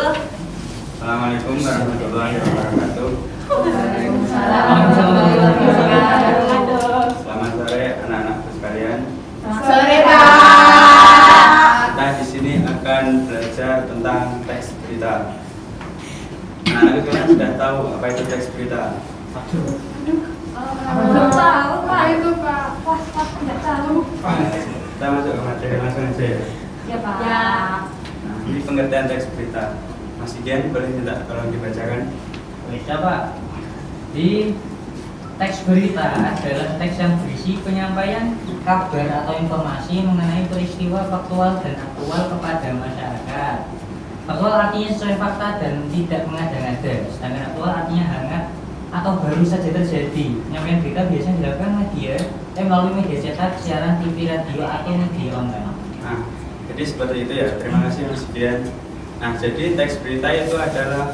Assalamualaikum warahmatullahi wabarakatuh. Selamat sore anak-anakku sekalian. Sore Pak. Kita di sini akan belajar tentang teks berita. Anak-anak kalian sudah tahu apa itu teks berita? Belum tahu Pak. Itu Pak. Wah, nggak tahu. Kita masuk ke materi langsung aja ya. Ya Pak. Ya. Nah, ini pengertian teks berita. Mas Igen boleh minta tolong dibacakan? Bisa Pak. Di teks berita adalah teks yang berisi penyampaian kabar atau informasi mengenai peristiwa faktual dan aktual kepada masyarakat. Faktual artinya sesuai fakta dan tidak mengada-ngada, sedangkan aktual artinya hangat atau baru saja terjadi. Penyampaian berita biasanya dilakukan melalui media cetak, siaran TV, radio, atau media online. Nah, jadi seperti itu ya. Terima kasih Mas Igen. Nah, jadi teks berita itu adalah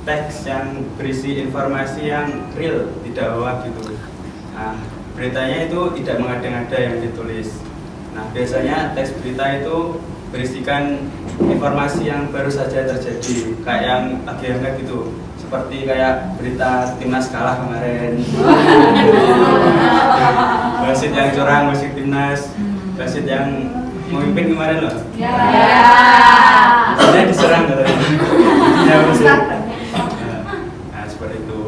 teks yang berisi informasi yang real, tidak hoax gitu. Nah, beritanya itu tidak mengada-ngada yang ditulis. Nah, biasanya teks berita itu berisikan informasi yang baru saja terjadi, kayak yang lagi hangat gitu. Seperti kayak berita timnas kalah kemarin, wasit yang curang, wasit timnas, wasit yang memimpin kemarin loh. Ya. Dia diserang katanya. Ya, nah, seperti itu.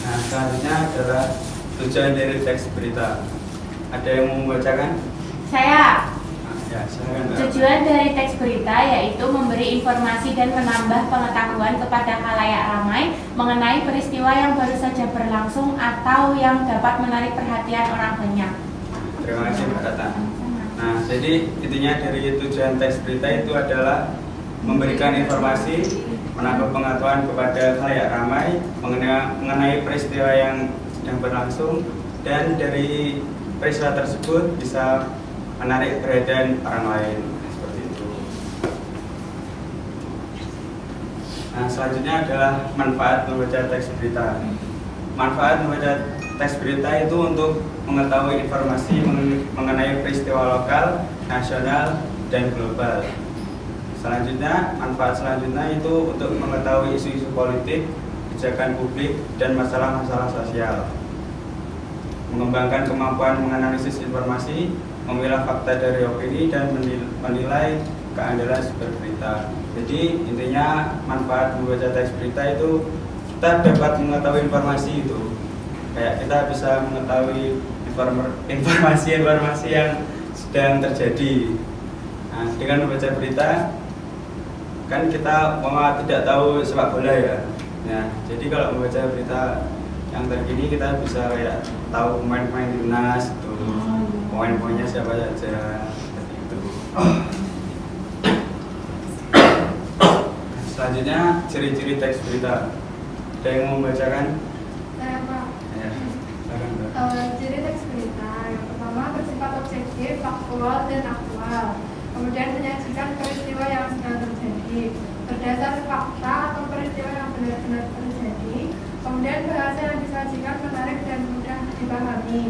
Nah, selanjutnya adalah tujuan dari teks berita. Ada yang mau membacakan? Saya. Nah, ya, silakan. Mbak. Tujuan dari teks berita yaitu memberi informasi dan menambah pengetahuan kepada khalayak ramai mengenai peristiwa yang baru saja berlangsung atau yang dapat menarik perhatian orang banyak. Terima kasih Mbak Tata. Nah, jadi intinya dari tujuan teks berita itu adalah memberikan informasi, menambah pengetahuan kepada khalayak ramai mengenai peristiwa yang sedang berlangsung, dan dari peristiwa tersebut bisa menarik perhatian orang lain. Seperti itu. Nah, selanjutnya adalah manfaat membaca teks berita. Manfaat membaca teks berita itu untuk mengetahui informasi mengenai peristiwa lokal, nasional, dan global. Selanjutnya, manfaat selanjutnya itu untuk mengetahui isu-isu politik, kebijakan publik, dan masalah-masalah sosial. Mengembangkan kemampuan menganalisis informasi, memilah fakta dari opini, dan menilai keandalan sumber berita. Jadi intinya manfaat membaca teks berita itu kita dapat mengetahui informasi itu. Kayak kita bisa mengetahui informasi-informasi yang sedang terjadi. Nah, dengan membaca berita kan kita tidak tahu sepak bola ya. Nah, jadi kalau membaca berita yang terkini kita bisa kayak tahu pemain-pemain timnas itu, pemain-pemainnya siapa saja, seperti itu. Selanjutnya ciri-ciri teks berita. Ada yang mau membacakan? Saya Pak. Ya, silakan Mbak. Jadi teks berita yang pertama bersifat objektif, faktual, dan aktual. Kemudian menyajikan peristiwa yang sedang terjadi berdasar fakta atau peristiwa yang benar-benar terjadi. Kemudian bahasa yang disajikan menarik dan mudah dipahami.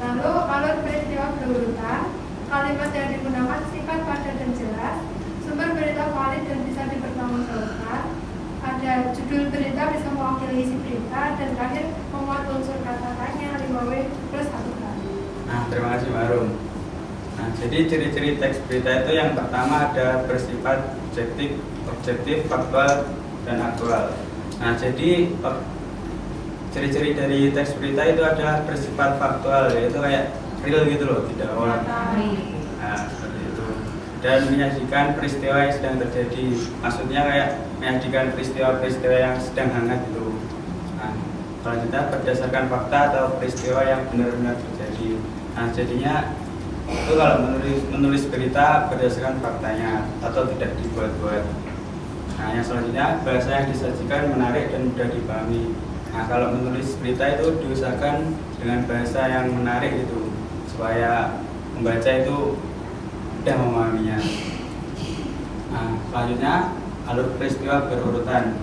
Lalu alur peristiwa berurutan, kalimat yang digunakan singkat, padat, dan jelas. Sumber berita valid dan bisa dipertanggungjawabkan. Ada judul berita bisa mewakili isi berita, dan terakhir memuat unsur kata-katanya 5W plus 1 kali. Nah, terima kasih Mbak Rum. Nah, jadi ciri-ciri teks berita itu yang pertama ada bersifat objektif, faktual, dan aktual. Nah, jadi ciri-ciri dari teks berita itu adalah bersifat faktual, yaitu kayak real gitu loh, tidak hoax. Nah, seperti itu. Dan menyajikan peristiwa yang sedang terjadi. Maksudnya kayak menyajikan peristiwa-peristiwa yang sedang hangat itu. Nah, selanjutnya berdasarkan fakta atau peristiwa yang benar-benar terjadi. Nah, jadinya itu kalau menulis berita berdasarkan faktanya atau tidak dibuat-buat. Nah, yang selanjutnya bahasa yang disajikan menarik dan mudah dipahami. Nah, kalau menulis berita itu diusahakan dengan bahasa yang menarik itu supaya membaca itu mudah memahaminya. Nah, selanjutnya alur peristiwa berurutan.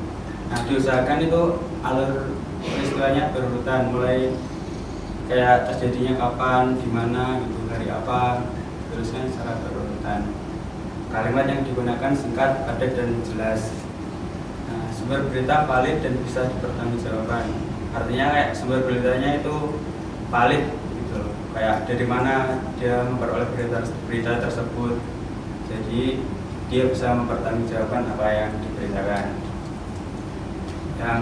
Nah, diusahakan itu alur peristiwanya berurutan, mulai kayak terjadinya kapan, di mana gitu, hari apa, terusnya secara berurutan. kalimat yang digunakan singkat, padat, dan jelas. Nah, sumber berita valid dan bisa dipertanggungjawabkan. Artinya kayak sumber beritanya itu valid gitu loh. Kayak dari mana dia memperoleh berita tersebut. Jadi dia bisa mempertanggungjawabkan apa yang diberitakan. Yang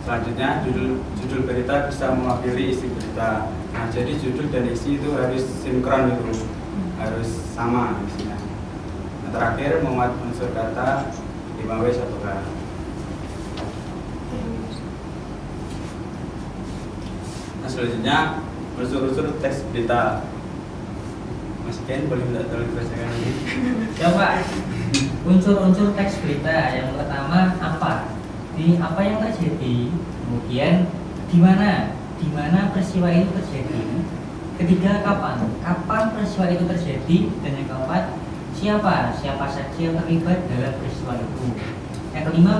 selanjutnya judul berita bisa mewakili isi berita. Nah, jadi judul dan isi itu harus sinkron gitu, harus sama isinya. Nah, terakhir memuat unsur kata 5W 1H. Nah, selanjutnya unsur-unsur teks berita. Mas Ken boleh minta tolong dibacakan lagi? Coba unsur-unsur teks berita. Yang pertama apa? Apa yang terjadi, kemudian di mana peristiwa itu terjadi. Ketiga, kapan peristiwa itu terjadi, dan yang keempat, siapa saja yang terlibat dalam peristiwa itu. Yang kelima,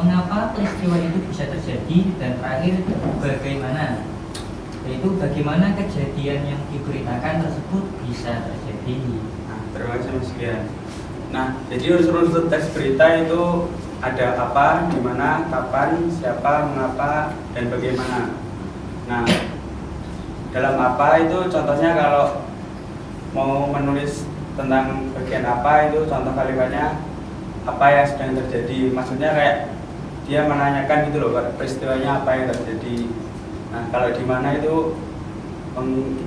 mengapa peristiwa itu bisa terjadi, dan terakhir, bagaimana, yaitu bagaimana kejadian yang diberitakan tersebut bisa terjadi. Nah, terima kasih Mas Kian. Nah, jadi unsur-unsur teks berita itu ada apa, di mana, kapan, siapa, mengapa, dan bagaimana. Nah, dalam apa itu contohnya kalau mau menulis tentang bagian apa itu contoh kalimatnya apa yang sedang terjadi. Maksudnya kayak dia menanyakan gitu loh, peristiwanya apa yang terjadi. Nah, kalau di mana itu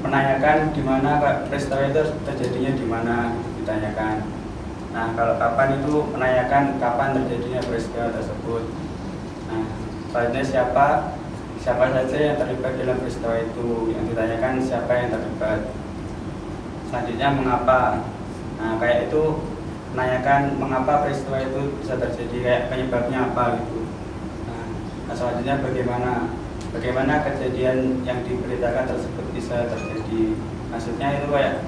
menanyakan di mana peristiwa itu terjadinya, di mana ditanyakan. Nah, kalau kapan itu menanyakan kapan terjadinya peristiwa tersebut. Nah, selanjutnya siapa saja yang terlibat dalam peristiwa itu, yang ditanyakan siapa yang terlibat. Selanjutnya mengapa. Nah, kayak itu menanyakan mengapa peristiwa itu bisa terjadi, kayak penyebabnya apa gitu. Nah, selanjutnya bagaimana kejadian yang diberitakan tersebut bisa terjadi. Maksudnya itu kayak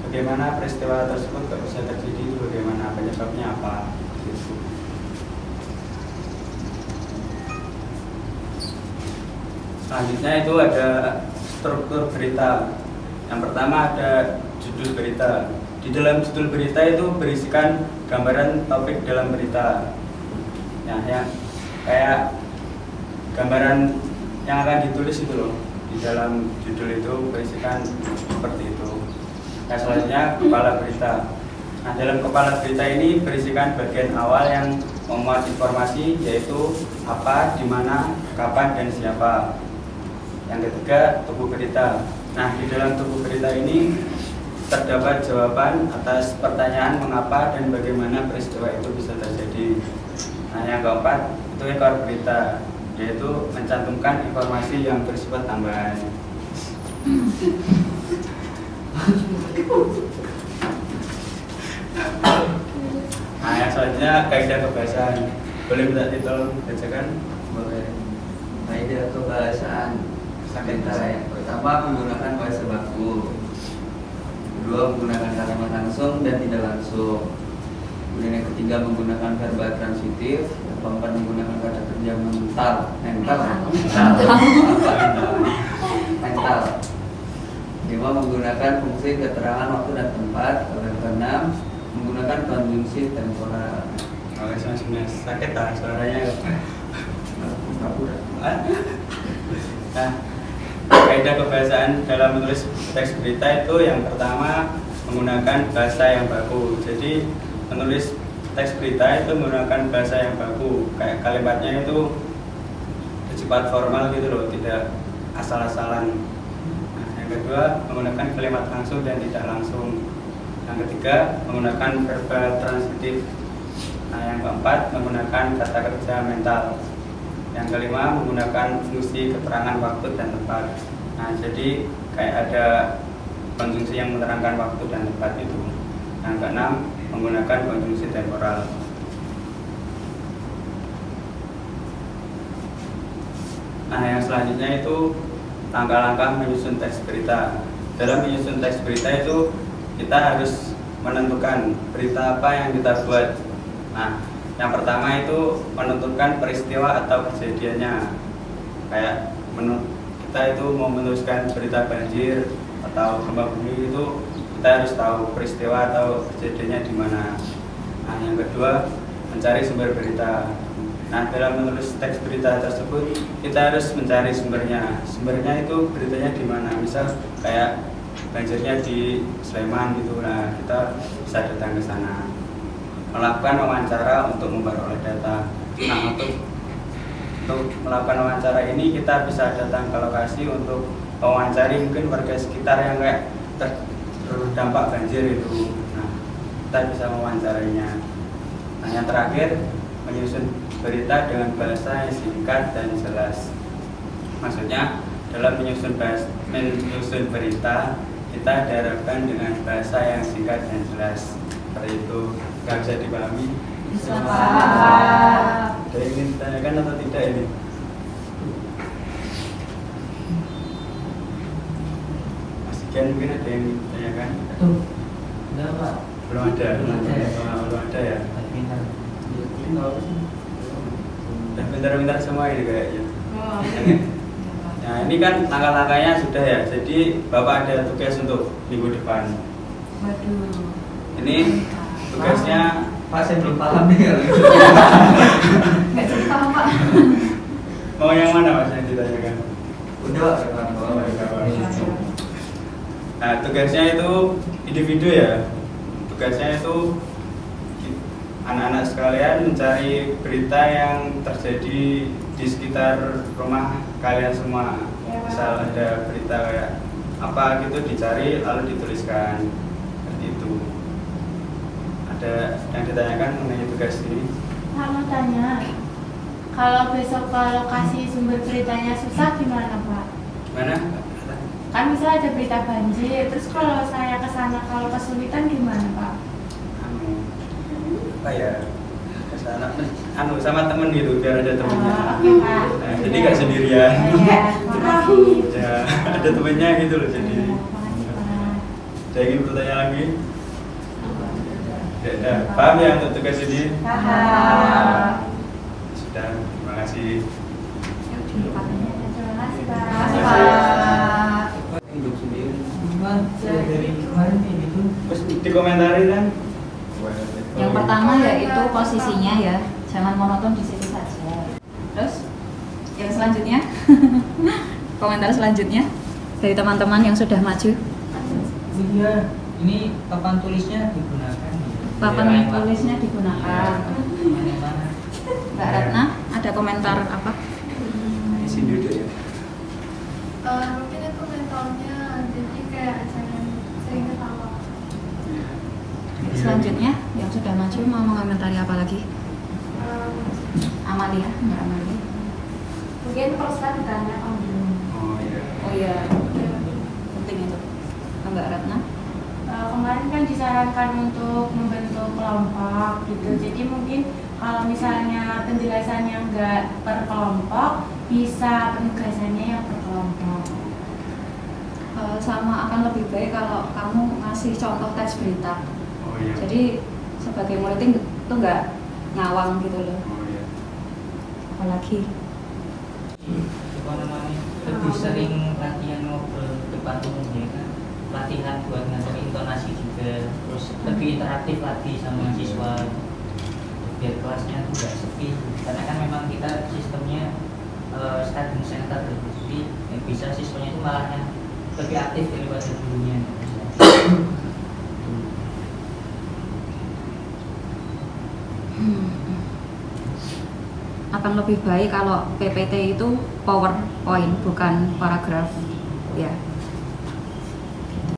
bagaimana peristiwa tersebut bisa terjadi itu, bagaimana penyebabnya apa gitu. Selanjutnya itu ada struktur berita. Yang pertama ada judul berita. Di dalam judul berita itu berisikan gambaran topik dalam berita. Nah, yang kayak gambaran yang akan ditulis itu loh. Di dalam judul itu berisikan seperti itu. Nah, selanjutnya kepala berita. Nah, dalam kepala berita ini berisikan bagian awal yang memuat informasi, yaitu apa, di mana, kapan, dan siapa. Yang ketiga, tubuh berita. Nah, di dalam tubuh berita ini terdapat jawaban atas pertanyaan mengapa dan bagaimana peristiwa itu bisa terjadi. Nah, yang keempat itu ekor berita, yaitu mencantumkan informasi yang bersifat tambahan. Nah, yang selanjutnya kaidah kebahasaan. Boleh minta titol bacakan? Boleh. Kaidah kebahasaan. Kita yang pertama menggunakan bahasa baku. Kedua, menggunakan kalimat langsung dan tidak langsung. Kemudian yang ketiga, menggunakan verba transitif. Yang keempat, menggunakan kata kerja mental. Lima, menggunakan fungsi keterangan waktu dan tempat. Yang keenam, menggunakan konjungsi temporal. Oke, sebenarnya sakit tak suaranya? Nah, kaidah kebahasaan dalam menulis teks berita itu yang pertama menggunakan bahasa yang baku. Jadi menulis teks berita itu menggunakan bahasa yang baku. Kayak kalimatnya itu bersifat formal gitu loh, tidak asal-asalan. Nah, yang kedua menggunakan kalimat langsung dan tidak langsung. Yang ketiga menggunakan verba transitif. Nah, yang keempat menggunakan kata kerja mental. Yang kelima menggunakan fungsi keterangan waktu dan tempat. Nah, jadi kayak ada konjungsi yang menerangkan waktu dan tempat itu. Yang keenam menggunakan konjungsi temporal. Nah, yang selanjutnya itu langkah-langkah menyusun teks berita. Dalam menyusun teks berita itu kita harus menentukan berita apa yang kita buat. Nah, yang pertama itu menentukan peristiwa atau kejadiannya. Kayak kita itu mau menuliskan berita banjir atau gempa bumi itu kita harus tahu peristiwa atau kejadiannya di mana. Nah, yang kedua, mencari sumber berita. Nah, dalam menulis teks berita tersebut kita harus mencari sumbernya. Sumbernya itu beritanya di mana. Misal kayak banjirnya di Sleman gitu. Nah, kita bisa datang ke sana. Melakukan wawancara untuk memperoleh data. Nah, untuk melakukan wawancara ini kita bisa datang ke lokasi untuk mewawancari mungkin warga sekitar yang kayak terdampak banjir itu. Nah, kita bisa mewawancarainya. Nah, yang terakhir, menyusun berita dengan bahasa yang singkat dan jelas. Maksudnya dalam menyusun berita kita diharapkan dengan bahasa yang singkat dan jelas. Seperti itu. Nggak bisa dipahami? Bisa Pak. Ada yang ingin ditanyakan atau tidak ini? Mas Igan mungkin ada yang ingin ditanyakan? Aduh, enggak Pak. Belum ada. Belum ada ya. Pintar. Dan pintar-pintar semua ini kayaknya. Oh. Nah, ini kan langkah-langkahnya sudah ya. Jadi Bapak ada tugas untuk minggu depan. Waduh. Ini tugasnya Pak, saya belum paham nih. Nggak jadi paham Pak. mau yang mana Mas yang ditanyakan? Udah, Pak. Nah, tugasnya itu individu ya. Tugasnya itu anak-anak sekalian mencari berita yang terjadi di sekitar rumah kalian semua. Misal ada berita kayak apa gitu dicari lalu dituliskan. Seperti itu. Ada yang ditanyakan mengenai tugas ini? Mau tanya, kalau besok ke lokasi sumber beritanya susah gimana Pak? Gimana? Kan bisa ada berita banjir, terus kalau saya ke sana kalau kesulitan gimana Pak? Apa ya? Kesana sama temen gitu biar ada temennya. Oke Pak. Nah, jadi nggak sendirian. Iya, makasih. Ya, ada temennya gitu loh jadi. Iya, makasih Pak. Ada yang ingin bertanya lagi? Ya, paham ya untuk tugas ini? Paham. Sudah, terima kasih. Terima kasih Pak. Terima kasih. Hidup sendiri. Dari kemarin kayak gitu. Terus dikomentari kan? Yang pertama yaitu posisinya ya, jangan monoton di situ saja. Terus yang selanjutnya, komentar selanjutnya dari teman-teman yang sudah maju. Iya, ini papan tulisnya digunakan. Papan Iya, Pak. tulisnya digunakan. Yang mana? Mbak Ratna, ada komentar apa? Isi duduk ya. Mungkin itu mentalnya, jadi kayak jangan sering ketawa. Selanjutnya yang sudah maju mau mengomentari apa lagi? Amalia, Mbak Amalia. Mungkin Prostan ditanya Om dulu. Oh iya. Oh iya, penting itu. Mbak Ratna. Kemarin kan disarankan untuk membentuk kelompok gitu. Jadi mungkin kalau misalnya penjelasannya nggak per kelompok, bisa penugasannya yang per kelompok. Sama akan lebih baik kalau kamu ngasih contoh teks berita. Oh iya. Jadi sebagai murid itu nggak ngawang gitu loh. Oh iya. Apalagi Apa namanya? Lebih sering latihan ngobrol depan umum ya kan. Latihan buat ngatur intonasi juga, terus lebih interaktif lagi sama siswa biar kelasnya tuh gak sepi karena kan memang kita sistemnya study center jadi yang bisa siswanya itu malah yang lebih aktif daripada dulunya. akan lebih baik kalau PPT itu PowerPoint bukan paragraf ya.